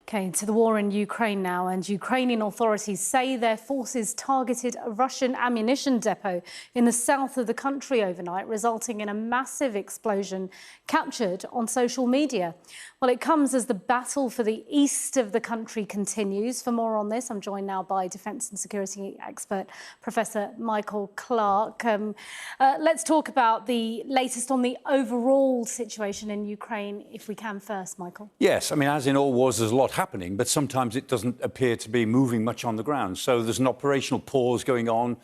Okay, to the war in Ukraine now, and Ukrainian authorities say their forces targeted a Russian ammunition depot in the south of the country overnight, resulting in a massive explosion captured on social media. Well, it comes as the battle for the east of the country continues. For more on this, I'm joined now by defence and security expert Professor Michael Clarke. Let's talk about the latest on the overall situation in Ukraine, if we can first, Michael. Yes, I mean, as in all wars, there's a lot happening, but sometimes it doesn't appear to be moving much on the ground. So there's an operational pause going on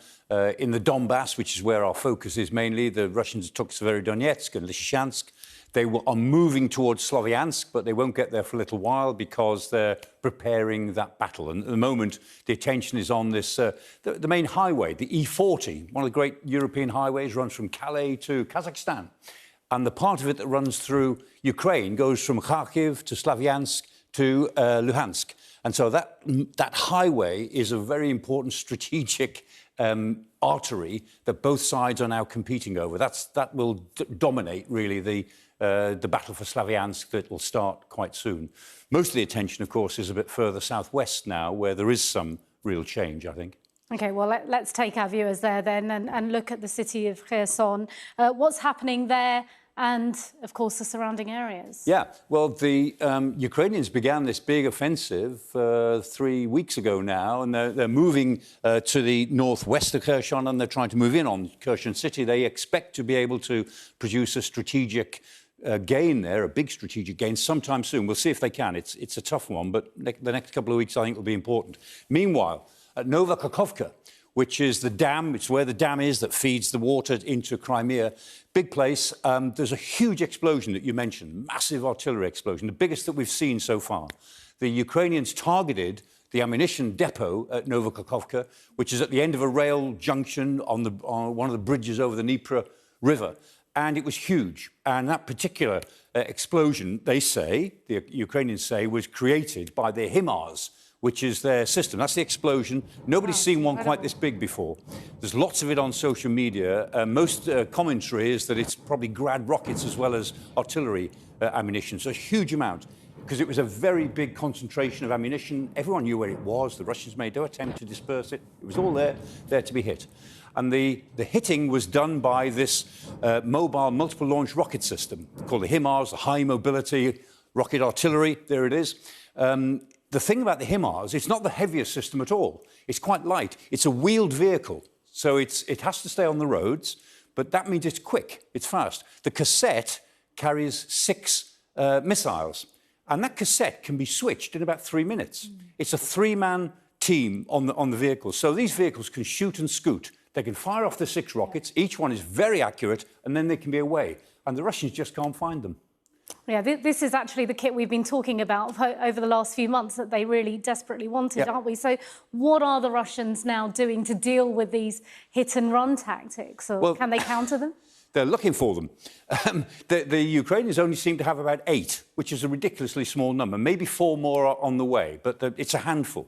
in the Donbass, which is where our focus is mainly. The Russians took Severodonetsk and Lysychansk. They are moving towards Slavyansk, but they won't get there for a little while because they're preparing that battle. And at the moment, the attention is on this, the main highway, the E40, one of the great European highways, runs from Calais to Kazakhstan. And the part of it that runs through Ukraine goes from Kharkiv to Slavyansk to Luhansk. And so that highway is a very important strategic artery that both sides are now competing over. That will dominate, really, the battle for Slavyansk that will start quite soon. Most of the attention, of course, is a bit further southwest now, where there is some real change, I think. OK, well, let's take our viewers there then and look at the city of Kherson. What's happening there and, of course, the surrounding areas? Yeah, well, the Ukrainians began this big offensive 3 weeks ago now, and they're moving to the northwest of Kherson, and they're trying to move in on Kherson city. They expect to be able to produce a strategic gain there, a big strategic gain, sometime soon. We'll see if they can. It's a tough one, but the next couple of weeks, I think, will be important. Meanwhile, at Nova Kakhovka, which is the dam, it's where the dam is that feeds the water into Crimea. Big place. There's a huge explosion that you mentioned, massive artillery explosion, the biggest that we've seen so far. The Ukrainians targeted the ammunition depot at Nova Kakhovka, which is at the end of a rail junction on one of the bridges over the Dnieper River. And it was huge. And that particular explosion, they say, the Ukrainians say, was created by the HIMARS, which is their system. That's the explosion. Nobody's seen one quite this big before. There's lots of it on social media. Most commentary is that it's probably Grad rockets as well as artillery ammunition. So a huge amount, because it was a very big concentration of ammunition. Everyone knew where it was. The Russians made no attempt to disperse it. It was all there to be hit. And the hitting was done by this mobile multiple launch rocket system called the HIMARS, the High Mobility Rocket Artillery. There it is. The thing about the HIMARS, it's not the heaviest system at all. It's quite light. It's a wheeled vehicle, so it has to stay on the roads, but that means it's quick, it's fast. The cassette carries 6 missiles, and that cassette can be switched in about 3 minutes. It's a 3-man team on the vehicle, so these vehicles can shoot and scoot. They can fire off the 6 rockets, each one is very accurate, and then they can be away. And the Russians just can't find them. Yeah, this is actually the kit we've been talking about over the last few months that they really desperately wanted, aren't we? So what are the Russians now doing to deal with these hit-and-run tactics? Or can they counter them? They're looking for them. The Ukrainians only seem to have about 8, which is a ridiculously small number. Maybe 4 more are on the way, but it's a handful.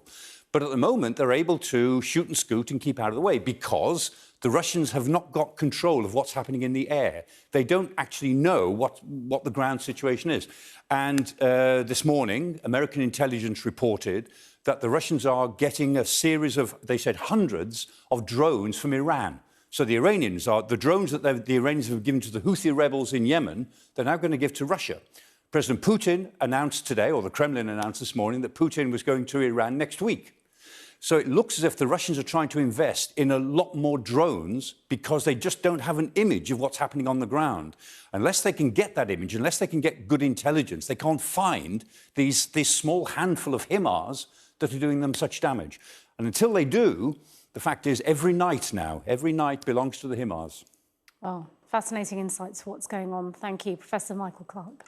But at the moment, they're able to shoot and scoot and keep out of the way because the Russians have not got control of what's happening in the air. They don't actually know what the ground situation is. And this morning, American intelligence reported that the Russians are getting a series of, they said, hundreds of drones from Iran. So the drones that the Iranians have given to the Houthi rebels in Yemen, they're now going to give to Russia. President Putin announced today, or the Kremlin announced this morning, that Putin was going to Iran next week. So it looks as if the Russians are trying to invest in a lot more drones because they just don't have an image of what's happening on the ground. Unless they can get that image, unless they can get good intelligence, they can't find this small handful of HIMARS that are doing them such damage. And until they do, the fact is every night belongs to the HIMARS. Oh, fascinating insights to what's going on. Thank you, Professor Michael Clarke.